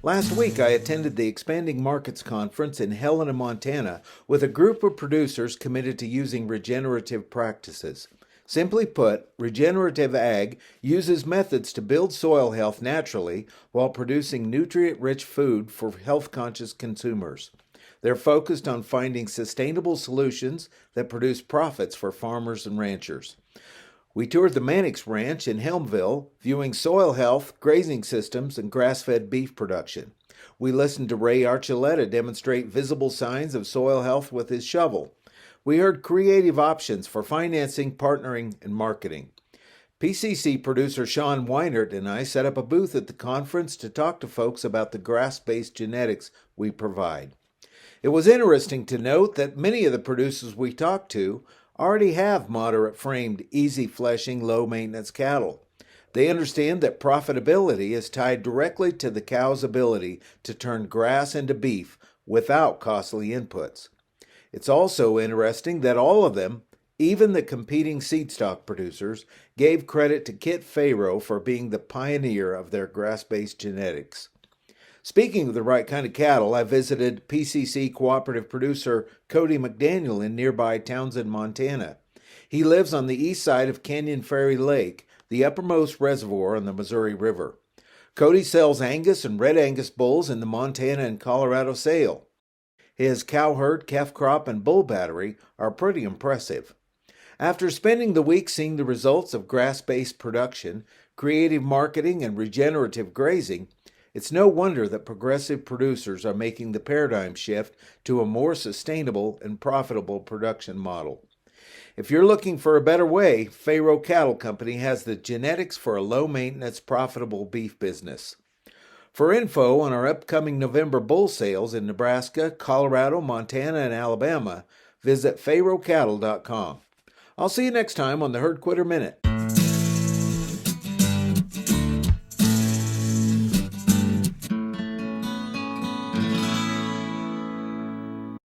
Last week, I attended the Expanding Markets Conference in Helena, Montana, with a group of producers committed to using regenerative practices. Simply put, regenerative ag uses methods to build soil health naturally while producing nutrient-rich food for health-conscious consumers. They're focused on finding sustainable solutions that produce profits for farmers and ranchers. We toured the Mannix Ranch in Helmville, viewing soil health, grazing systems, and grass-fed beef production. We listened to Ray Archuleta demonstrate visible signs of soil health with his shovel. We heard creative options for financing, partnering, and marketing. PCC producer Sean Weinert and I set up a booth at the conference to talk to folks about the grass-based genetics we provide. It was interesting to note that many of the producers we talked to already have moderate-framed, easy-fleshing, low-maintenance cattle. They understand that profitability is tied directly to the cow's ability to turn grass into beef without costly inputs. It's also interesting that all of them, even the competing seed stock producers, gave credit to Kit Fayro for being the pioneer of their grass-based genetics. Speaking of the right kind of cattle, I visited PCC cooperative producer Cody McDaniel in nearby Townsend, Montana. He lives on the east side of Canyon Ferry Lake, the uppermost reservoir on the Missouri River. Cody sells Angus and Red Angus bulls in the Montana and Colorado sale. His cow herd, calf crop, and bull battery are pretty impressive. After spending the week seeing the results of grass-based production, creative marketing, and regenerative grazing, it's no wonder that progressive producers are making the paradigm shift to a more sustainable and profitable production model. If you're looking for a better way, Fayro Cattle Company has the genetics for a low-maintenance, profitable beef business. For info on our upcoming November bull sales in Nebraska, Colorado, Montana, and Alabama, visit fayrocattle.com. I'll see you next time on the Herd Quitter Minute.